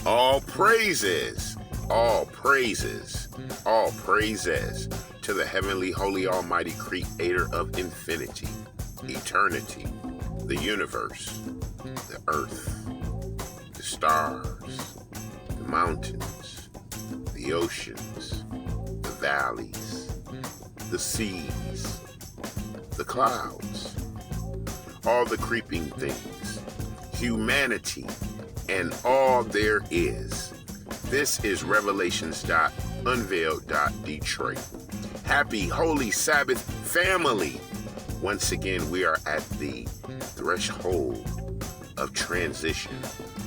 All praises, all praises, all praises to the heavenly, holy, almighty creator of infinity, eternity, the universe, the earth, the stars, the mountains, the oceans, the valleys, the seas, the clouds, all the creeping things, humanity, and all there is. This is Revelations.Unveiled. Detroit. Happy Holy Sabbath family. Once again, we are at the threshold of transition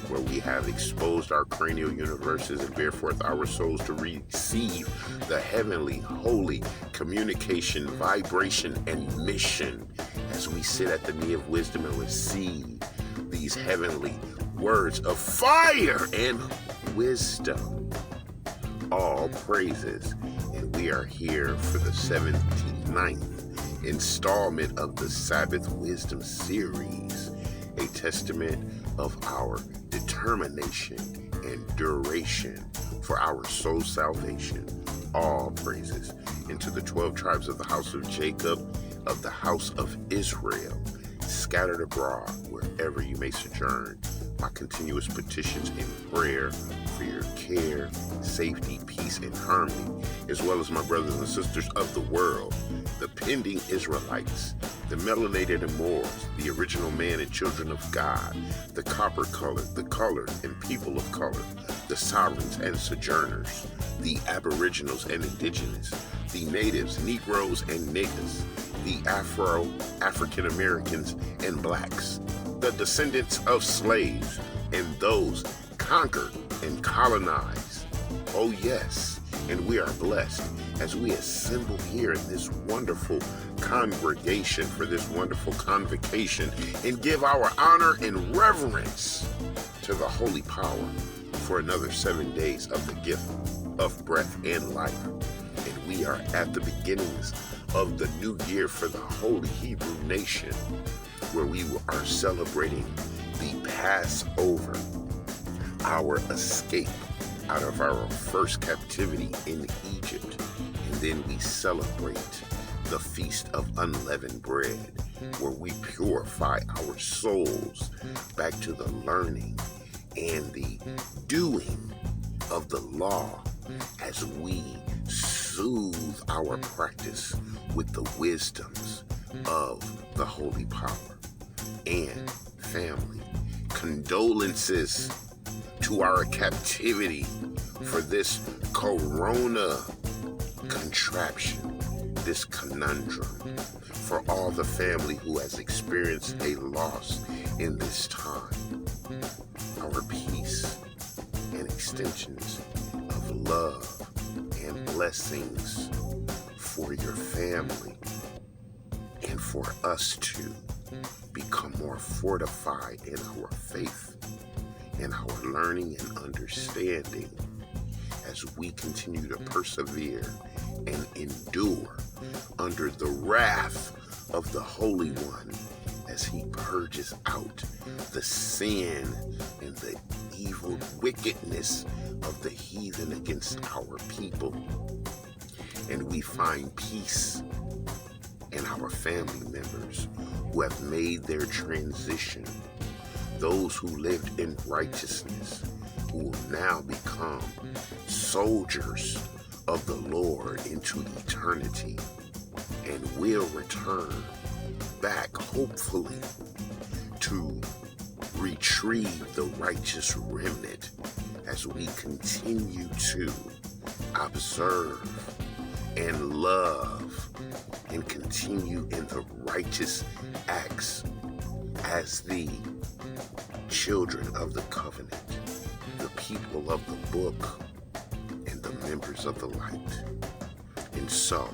where we have exposed our cranial universes and bear forth our souls to receive the heavenly, holy communication, vibration, and mission as we sit at the knee of wisdom and receive these heavenly words of fire and wisdom. All praises. And we are here for the 79th installment of the Sabbath Wisdom series, a testament of our determination and duration for our soul salvation. All praises. Into the 12 tribes of the house of Jacob, of the house of Israel, scattered abroad wherever you may sojourn. My continuous petitions in prayer for your care, safety, peace, and harmony, as well as my brothers and sisters of the world, the pending Israelites, the melanated and Moors, the original man and children of God, the copper-colored, the colored, and people of color, the sovereigns and sojourners, the aboriginals and indigenous, the natives, Negroes, and niggas, the African Americans and blacks, the descendants of slaves, and those conquered and colonized. Oh yes, and we are blessed as we assemble here in this wonderful congregation for this wonderful convocation and give our honor and reverence to the holy power for another 7 days of the gift of breath and life. And we are at the beginnings of the new year for the holy Hebrew nation, where we are celebrating the Passover, our escape out of our first captivity in Egypt. And then we celebrate the Feast of Unleavened Bread, where we purify our souls back to the learning and the doing of the law as we soothe our practice with the wisdoms of the holy power. And family, condolences to our captivity for this corona contraption, this conundrum, for all the family who has experienced a loss in this time. Our peace and extensions of love and blessings for your family and for us to become more fortified in our faith and our learning and understanding as we continue to persevere and endure under the wrath of the Holy One as he purges out the sin and the evil wickedness of the heathen against our people. And we find peace in our family members who have made their transition, those who lived in righteousness, who will now become soldiers of the Lord into eternity and will return back, hopefully, to retrieve the righteous remnant as we continue to observe and love and continue in the righteous acts as the children of the covenant, the people of the book, and the members of the light. And so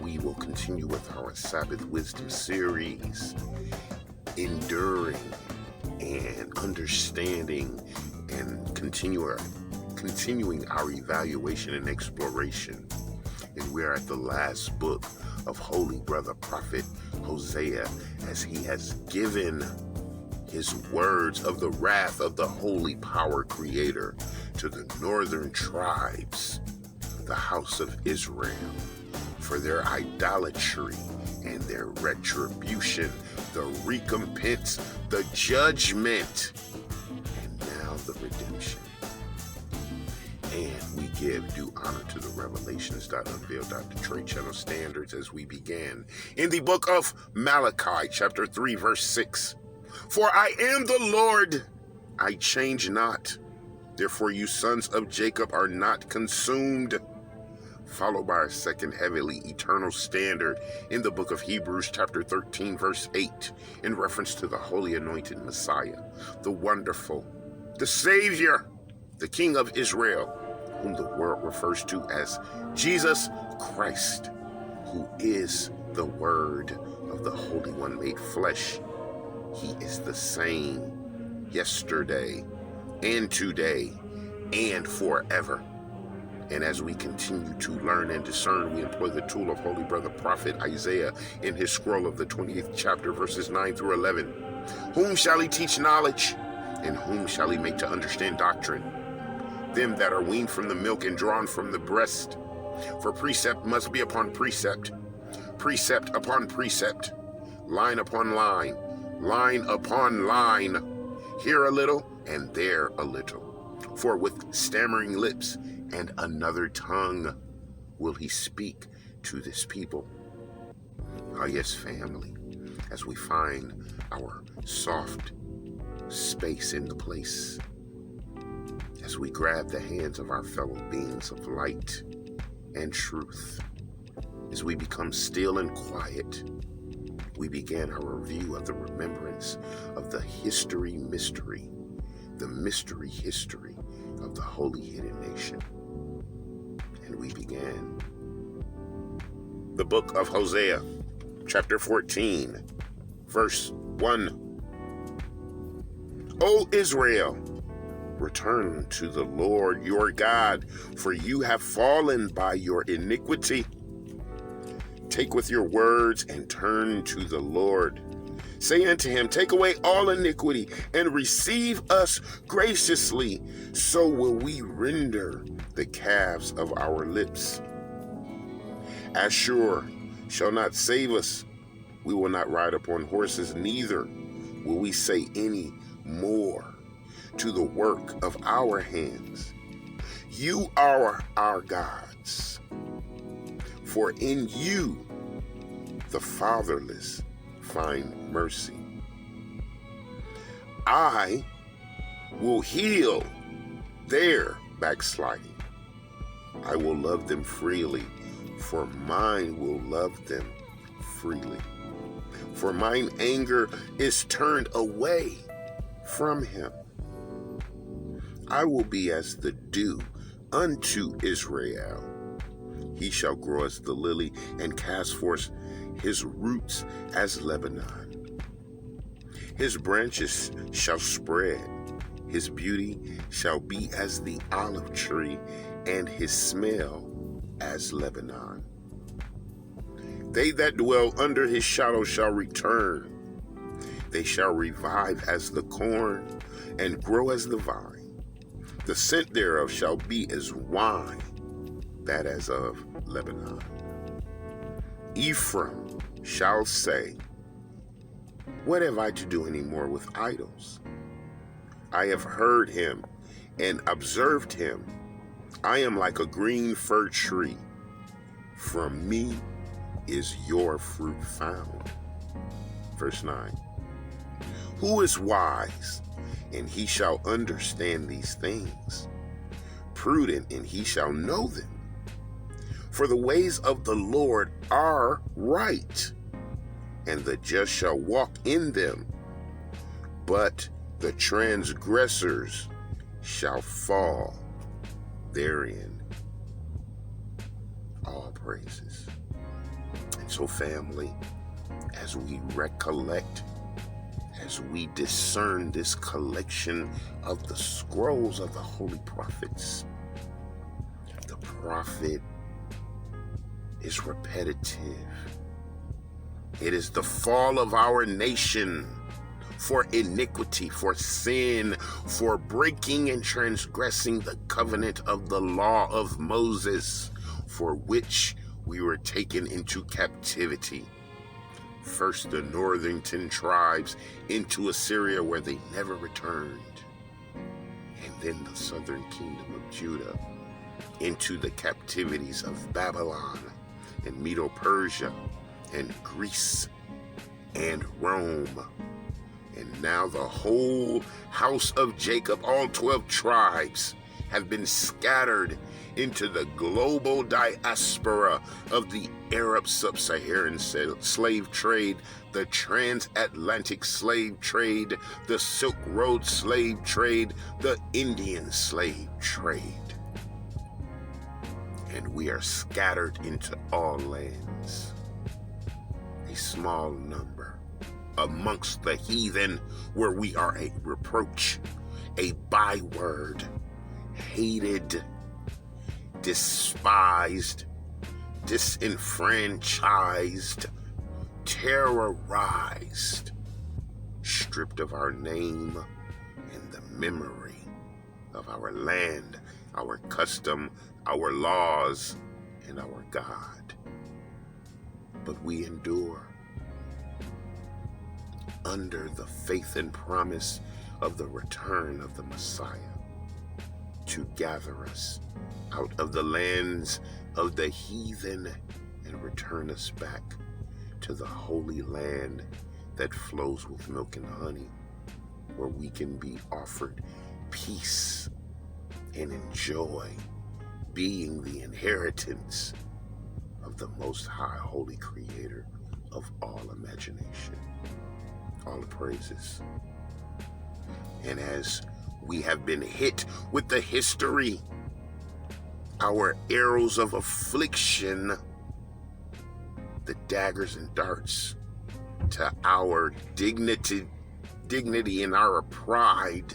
we will continue with our Sabbath Wisdom series, enduring and understanding and continuing our evaluation and exploration And we're at the last book of Holy Brother Prophet HOSEA, as he has given his words of the wrath of the Holy Power Creator to the northern tribes, the house of Israel, for their idolatry and their retribution, the recompense, the judgment, and now the redemption. And we give due honor to the Revelations.Unveiled Detroit Channel standards as we began in the book of Malachi, chapter 3, verse 6. For I am the Lord, I change not. Therefore you sons of Jacob are not consumed. Followed by our second heavenly eternal standard in the book of Hebrews, chapter 13, verse 8, in reference to the holy anointed Messiah, the wonderful, the Savior, the King of Israel, whom the world refers to as Jesus Christ, who is the Word of the Holy One made flesh. He is the same yesterday and today and forever. And as we continue to learn and discern, we employ the tool of Holy Brother Prophet Isaiah in his scroll of the 28th chapter, verses 9 through 11. Whom shall he teach knowledge? And whom shall he make to understand doctrine? Them that are weaned from the milk and drawn from the breast. For precept must be upon precept, precept upon precept, line upon line, line upon line, here a little and there a little. For with stammering lips and another tongue will he speak to this people. Ah, yes, family, as we find our soft space in the place, as we grab the hands of our fellow beings of light and truth, as we become still and quiet, we began our review of the remembrance of the history mystery, the mystery history of the Holy Hidden Nation. And we began the book of Hosea, chapter 14, verse 1. O Israel, return to the Lord your God, for you have fallen by your iniquity. Take with your words and turn to the Lord. Say unto him, take away all iniquity and receive us graciously, so will we render the calves of our lips. Ashur shall not save us. We will not ride upon horses, neither will we say any more to the work of our hands. You are our gods, for in you the fatherless find mercy. I will heal their backsliding. I will love them freely, for mine will love them freely. For mine anger is turned away from him. I will be as the dew unto Israel. He shall grow as the lily and cast forth his roots as Lebanon. His branches shall spread. His beauty shall be as the olive tree, and his smell as Lebanon. They that dwell under his shadow shall return. They shall revive as the corn and grow as the vine. The scent thereof shall be as wine, that as of Lebanon. Ephraim shall say, what have I to do any more with idols? I have heard him and observed him. I am like a green fir tree. From me is your fruit found. Verse 9. Who is wise, and he shall understand these things? Prudent, and he shall know them. For the ways of the Lord are right, and the just shall walk in them. But the transgressors shall fall therein. All praises. And so, family, as we recollect, as we discern this collection of the scrolls of the holy prophets, the prophet is repetitive. It is the fall of our nation for iniquity, for sin, for breaking and transgressing the covenant of the law of Moses, for which we were taken into captivity. First the northern 10 tribes into Assyria, where they never returned, and then the southern kingdom of Judah into the captivities of Babylon and Medo-Persia and Greece and Rome. And now the whole house of Jacob, all 12 tribes, have been scattered into the global diaspora of the Arab sub-Saharan slave trade, the transatlantic slave trade, the Silk Road slave trade, the Indian slave trade. And we are scattered into all lands, a small number amongst the heathen, where we are a reproach, a byword, hated, despised, disenfranchised, terrorized, stripped of our name and the memory of our land, our custom, our laws, and our God. But we endure under the faith and promise of the return of the Messiah to gather us out of the lands of the heathen and return us back to the holy land that flows with milk and honey, where we can be offered peace and enjoy being the inheritance of the Most High, Holy Creator of all imagination. All the praises. And as we have been hit with the history, our arrows of affliction, the daggers and darts to our dignity and our pride,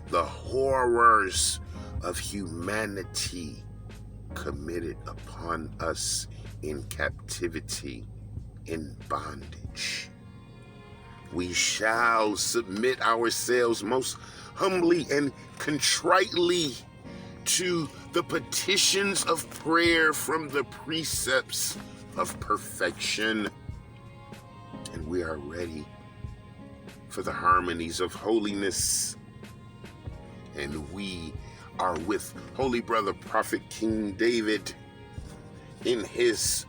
the horrors of humanity committed upon us in captivity, in bondage. We shall submit ourselves most humbly and contritely to the petitions of prayer from the precepts of perfection. And we are ready for the harmonies of holiness. And we are with Holy Brother Prophet King David in his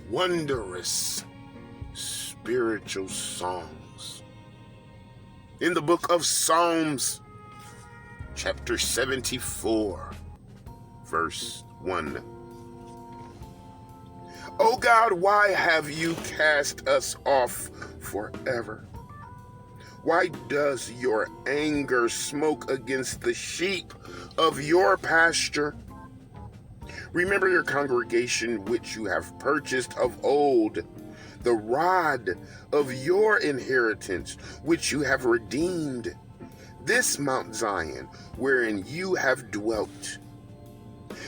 wondrous spiritual songs. In the book of Psalms, chapter 74, verse 1. O God, why have you cast us off forever? Why does your anger smoke against the sheep of your pasture? Remember your congregation which you have purchased of old, the rod of your inheritance which you have redeemed, this Mount Zion wherein you have dwelt.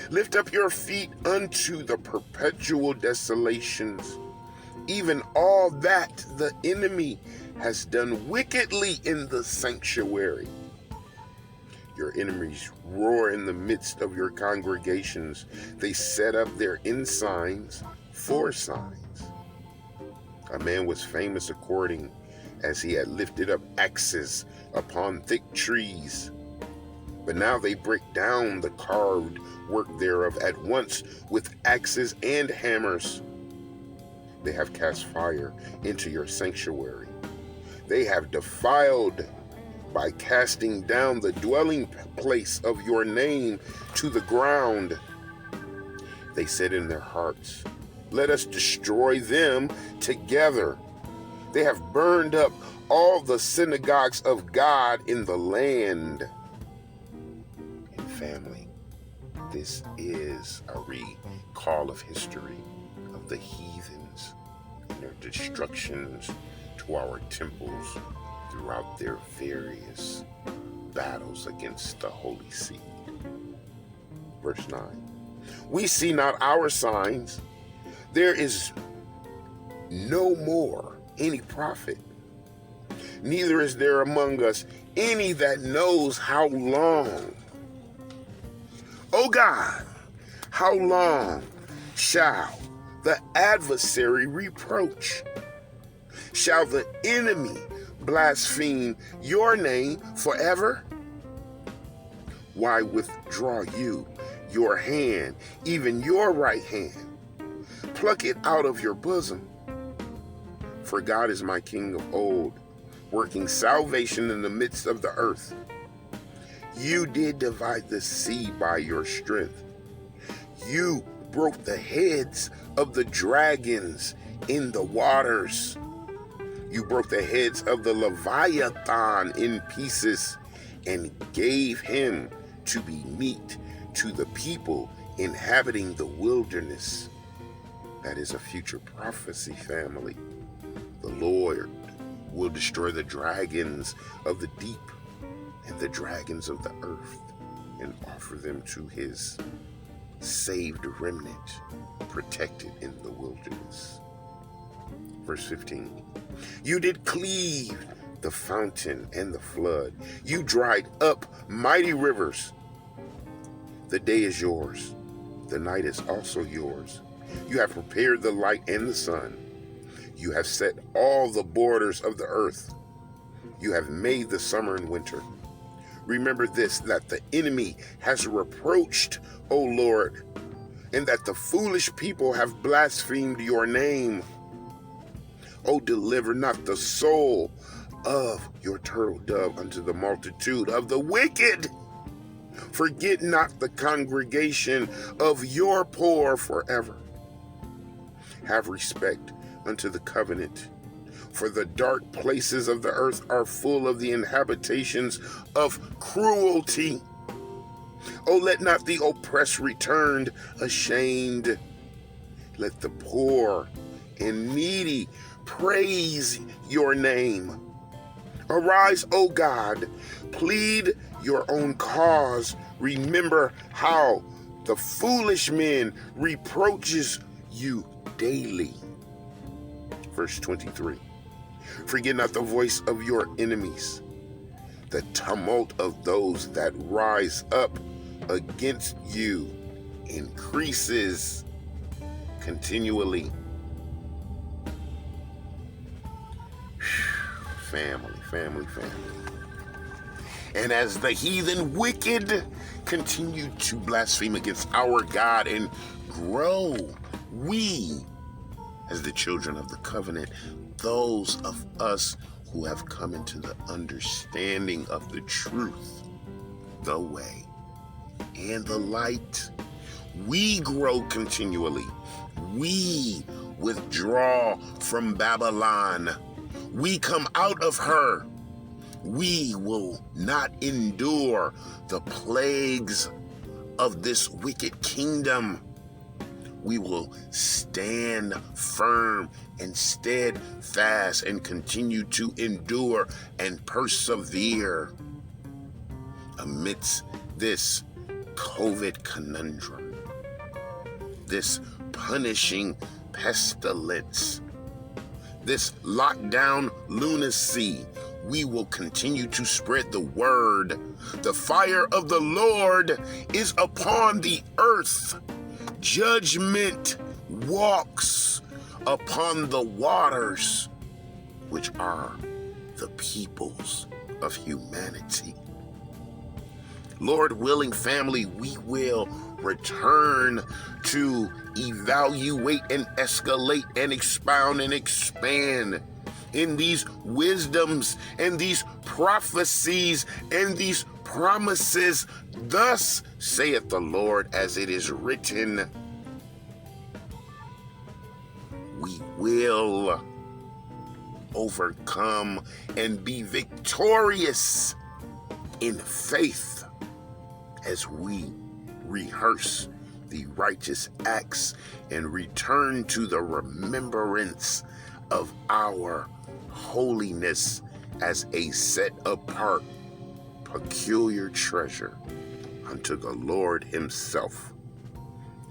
Lift up your feet unto the perpetual desolations, even all that the enemy has done wickedly in the sanctuary. Your enemies roar in the midst of your congregations. They set up their ensigns for signs. A man was famous according as he had lifted up axes upon thick trees. But now they break down the carved work thereof at once with axes and hammers. They have cast fire into your sanctuary. They have defiled by casting down the dwelling place of your name to the ground. They said in their hearts, let us destroy them together. They have burned up all the synagogues of God in the land. And family, this is a recall of history of the heathens and their destructions to our temples throughout their various battles against the Holy See. Verse 9. We see not our signs. There is no more any prophet, neither is there among us any that knows how long. O God, how long shall the adversary reproach? Shall the enemy blaspheme your name forever? Why withdraw you your hand, even your right hand? Pluck it out of your bosom. For God is my King of old, working salvation in the midst of the earth. You did divide the sea by your strength. You broke the heads of the dragons in the waters. You broke the heads of the Leviathan in pieces and gave him to be meat to the people inhabiting the wilderness. That is a future prophecy, family. The Lord will destroy the dragons of the deep and the dragons of the earth and offer them to his saved remnant, protected in the wilderness. Verse 15. You did cleave the fountain and the flood. You dried up mighty rivers. The day is yours. The night is also yours. You have prepared the light and the sun. You have set all the borders of the earth. You have made the summer and winter. Remember this, that the enemy has reproached, O Lord, and that the foolish people have blasphemed your name. O deliver not the soul of your turtle dove unto the multitude of the wicked. Forget not the congregation of your poor forever. Have respect unto the covenant, for the dark places of the earth are full of the inhabitations of cruelty. O let not the oppressed return ashamed. Let the poor and needy praise your name. Arise, O God, plead your own cause. Remember how the foolish man reproaches you daily. Verse 23. Forget not the voice of your enemies, the tumult of those that rise up against you increases continually. Family. And as the heathen wicked continue to blaspheme against our God and grow, we, as the children of the covenant, those of us who have come into the understanding of the truth, the way, and the light, we grow continually. We withdraw from Babylon. We come out of her. We will not endure the plagues of this wicked kingdom. We will stand firm and steadfast and continue to endure and persevere amidst this COVID conundrum, this punishing pestilence, this lockdown lunacy. We will continue to spread the word. The fire of the Lord is upon the earth. Judgment walks upon the waters, which are the peoples of humanity. Lord willing, family, we will return to evaluate and escalate and expound and expand in these wisdoms and these prophecies and these promises. Thus saith the Lord, as it is written, we will overcome and be victorious in faith as we rehearse the righteous acts and return to the remembrance of our holiness as a set apart, peculiar treasure unto the Lord himself.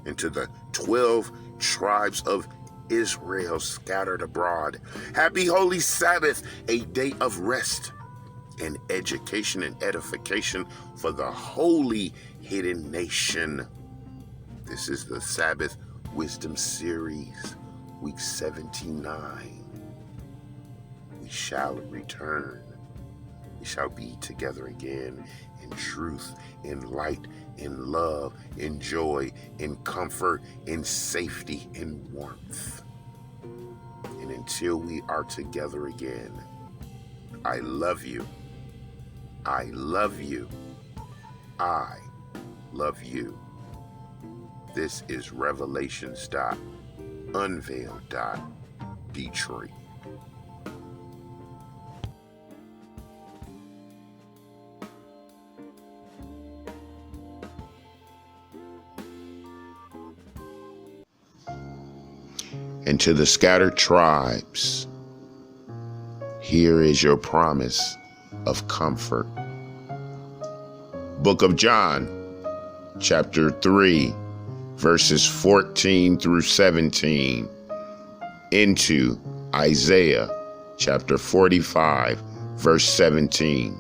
and to the 12 tribes of Israel scattered abroad. Happy Holy Sabbath, a day of rest and education and edification for the holy hidden nation. This is the Sabbath Wisdom Series, week 79. We shall return. We shall be together again in truth, in light, in love, in joy, in comfort, in safety, in warmth. And until we are together again, I love you. I love you. I love you. This is Revelations.Unveiled. Detroit. And to the scattered tribes, here is your promise of comfort. Book of John, chapter 3, verses 14 through 17, into Isaiah, chapter 45, verse 17.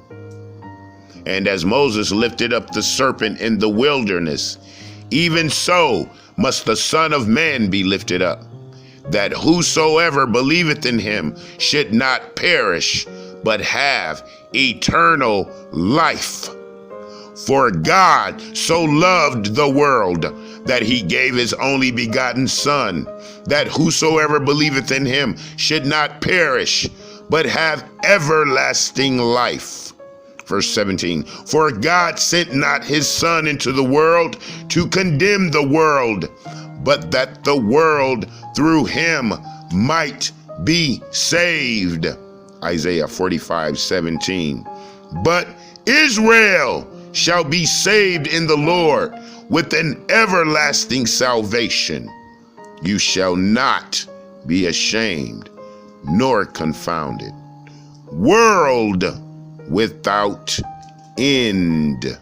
And as Moses lifted up the serpent in the wilderness, even so must the Son of Man be lifted up, that whosoever believeth in him should not perish, but have eternal life. For God so loved the world that he gave his only begotten Son, that whosoever believeth in him should not perish, but have everlasting life. Verse 17, for God sent not his Son into the world to condemn the world, but that the world through him might be saved. Isaiah 45:17. But Israel shall be saved in the Lord with an everlasting salvation. You shall not be ashamed nor confounded. World without end.